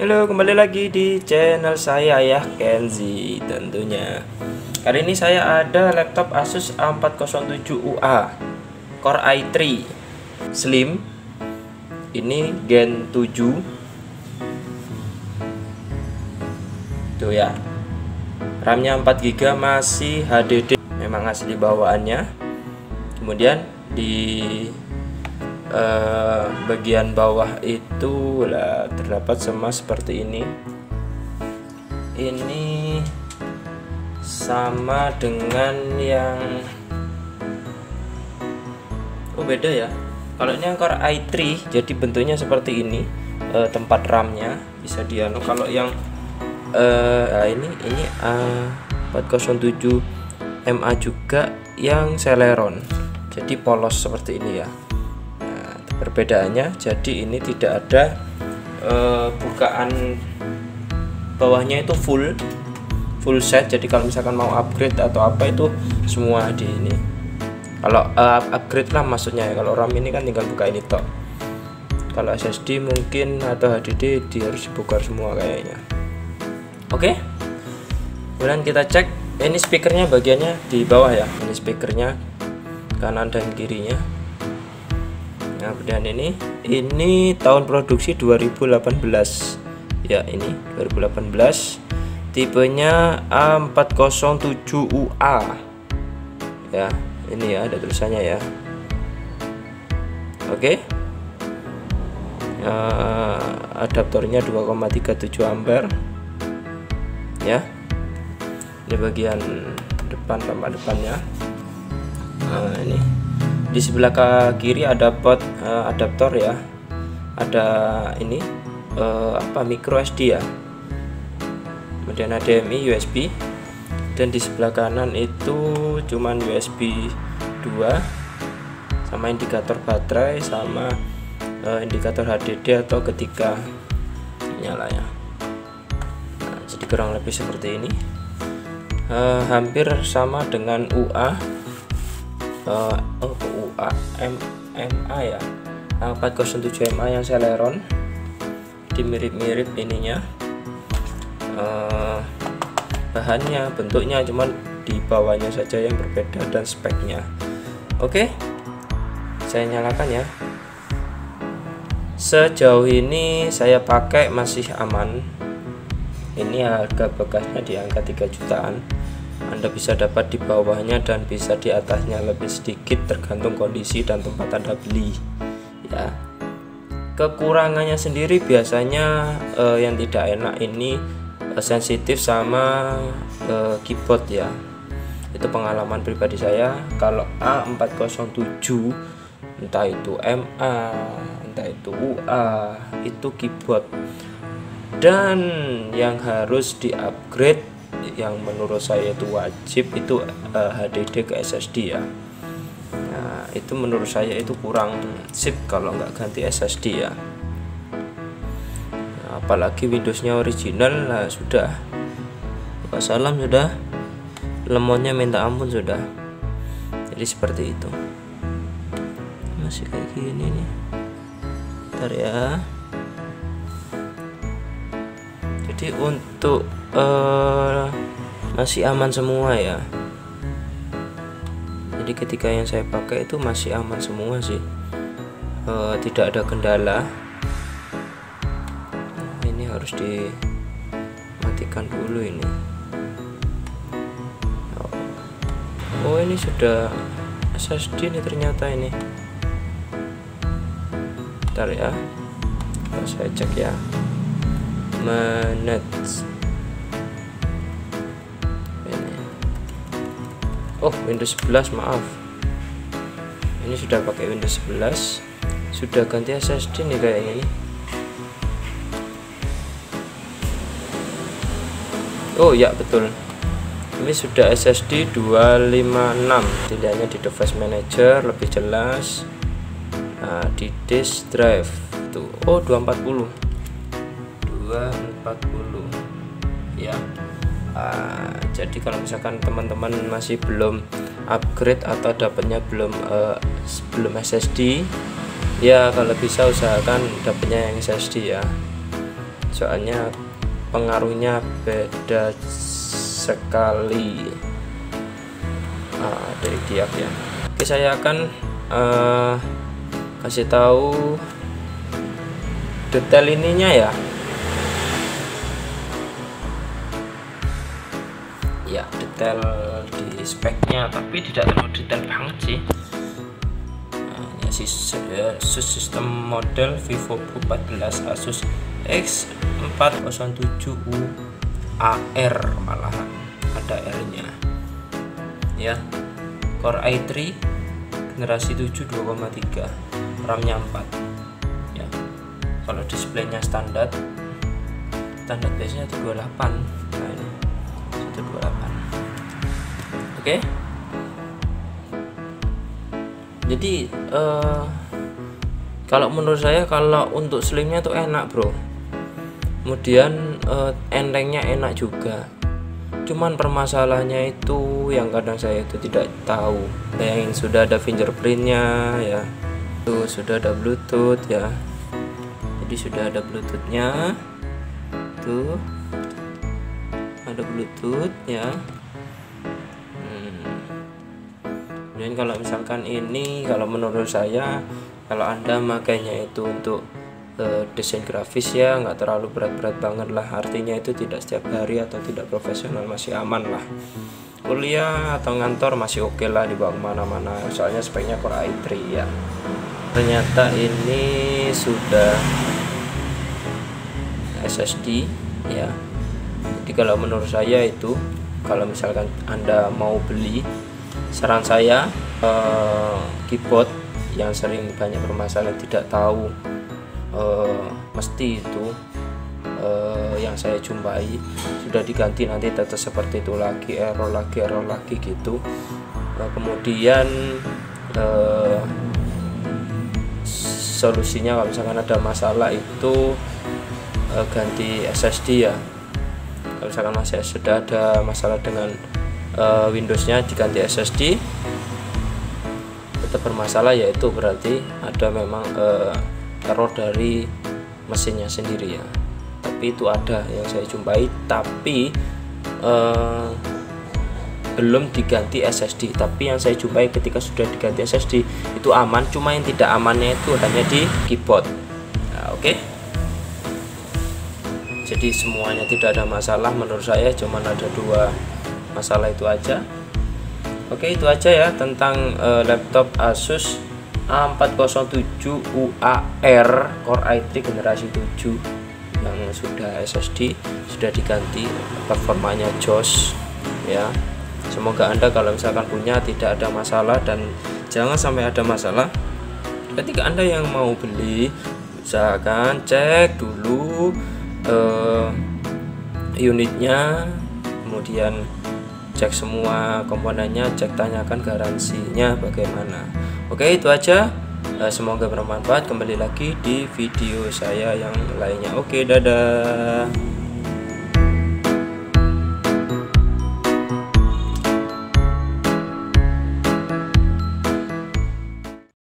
Halo, kembali lagi di channel saya ya, Kenzi tentunya. Kali ini saya ada laptop Asus A407UA Core i3 Slim. Ini Gen 7. Tuh ya. RAM-nya 4GB, masih HDD, memang asli bawaannya. Kemudian di bagian bawah itu terdapat semas seperti ini. Ini sama dengan yang beda ya. Kalau ini yang Core i3 jadi bentuknya seperti ini, tempat RAM-nya bisa dianu. Kalau yang ini A407MA juga yang Celeron, jadi polos seperti ini ya. Perbedaannya, jadi ini tidak ada bukaan bawahnya, itu full set. Jadi kalau misalkan mau upgrade atau apa itu semua di ini. Kalau upgrade lah maksudnya ya. Kalau RAM ini kan tinggal buka ini tok. Kalau SSD mungkin atau HDD harus dibongkar semua kayaknya. Oke. Kemudian kita cek, ini speakernya bagiannya di bawah ya. Ini speakernya kanan dan kirinya. Nah, kemudian ini tahun produksi 2018 ya, ini 2018, tipenya A407UA ya. Ini ya, ada tulisannya ya. Oke. Adaptornya 2,37 ampere ya. Ini bagian depan, tampak depannya. Nah, ini di sebelah kiri ada port adaptor ya, ada ini micro SD ya, kemudian HDMI, USB, dan di sebelah kanan itu cuman USB 2 sama indikator baterai sama indikator HDD atau ketika nyala ya. Nah, jadi kurang lebih seperti ini, hampir sama dengan MA ya, A407MA yang Celeron. Dimirip-mirip ininya, bahannya, bentuknya, cuman di bawahnya saja yang berbeda dan speknya. Oke, saya nyalakan ya. Sejauh ini saya pakai masih aman. Ini harga bekasnya di angka 3 jutaan. Anda bisa dapat di bawahnya dan bisa di atasnya lebih sedikit tergantung kondisi dan tempat Anda beli ya. Kekurangannya sendiri biasanya yang tidak enak ini sensitif sama keyboard ya. Itu pengalaman pribadi saya. Kalau A407 entah itu MA entah itu UA, itu keyboard, dan yang harus di upgrade yang menurut saya itu wajib itu HDD ke SSD ya. Nah, itu menurut saya itu kurang sip kalau nggak ganti SSD ya. Nah, apalagi Windowsnya original lah, sudah wassalam, sudah lemotnya minta ampun sudah. Jadi seperti itu, masih kayak gini nih. Bentar ya. Jadi untuk masih aman semua ya. Jadi ketika yang saya pakai itu masih aman semua sih, tidak ada kendala. Ini harus dimatikan dulu ini. Oh, ini sudah SSD nih ternyata ini. Bentar ya, saya cek ya. Manage. Oh, Windows 11, maaf. Ini sudah pakai Windows 11, sudah ganti SSD nih kayaknya nih. Oh ya, betul. Ini sudah SSD 256. Dilihatnya di device manager lebih jelas. Nah, di disk drive tuh, oh 240 ya. Jadi kalau misalkan teman-teman masih belum upgrade atau dapatnya belum SSD ya, kalau bisa usahakan dapatnya yang SSD ya. soalnya pengaruhnya beda sekali. Dari diap ya. Oke, saya akan kasih tahu detail ininya ya. Ya, detail di speknya, tapi tidak terlalu detail banget sih. Asus sistem model Vivo Pro 14 Asus X407U AR, malahan ada R-nya ya. Core i3 generasi 7 2,3, RAM-nya 4 ya. Kalau displaynya standar biasanya 128. Nah, ini 128. Oke. Jadi kalau menurut saya, kalau untuk slimnya tuh enak bro, kemudian entengnya enak juga. Cuman permasalahannya itu yang kadang saya itu tidak tahu. Bayangin, sudah ada fingerprintnya ya, tuh sudah ada Bluetooth ya, jadi sudah ada Bluetoothnya, tuh ada Bluetooth ya. Kemudian kalau misalkan ini, kalau menurut saya, kalau Anda makainya itu untuk desain grafis ya, nggak terlalu berat-berat banget lah. Artinya itu tidak setiap hari atau tidak profesional, masih aman lah. Kuliah atau ngantor masih oke lah dibawa kemana-mana, soalnya speknya Core i3 ya. Ternyata ini sudah SSD ya. Jadi kalau menurut saya itu, kalau misalkan Anda mau beli, saran saya keyboard yang sering banyak permasalahan tidak tahu, mesti itu yang saya jumpai sudah diganti, nanti tetap seperti itu lagi, error lagi gitu. Kemudian solusinya kalau misalkan ada masalah itu ganti SSD ya. Kalau misalkan masih sudah ada masalah dengan Windowsnya, diganti SSD tetap bermasalah, yaitu berarti ada memang error dari mesinnya sendiri ya. Tapi itu ada yang saya jumpai, tapi belum diganti SSD. Tapi yang saya jumpai ketika sudah diganti SSD itu aman, cuma yang tidak amannya itu hanya di keyboard. Nah, oke. Jadi semuanya tidak ada masalah menurut saya, cuma ada dua masalah itu aja. Oke, itu aja ya tentang laptop Asus A407UAR Core i3 generasi 7 yang sudah SSD, sudah diganti, performanya jos ya. Semoga Anda kalau misalkan punya tidak ada masalah, dan jangan sampai ada masalah ketika Anda yang mau beli. Usahakan cek dulu unitnya, kemudian cek semua komponennya, cek tanyakan garansinya bagaimana. Oke, itu aja. Semoga bermanfaat. Kembali lagi di video saya yang lainnya. Oke, dadah.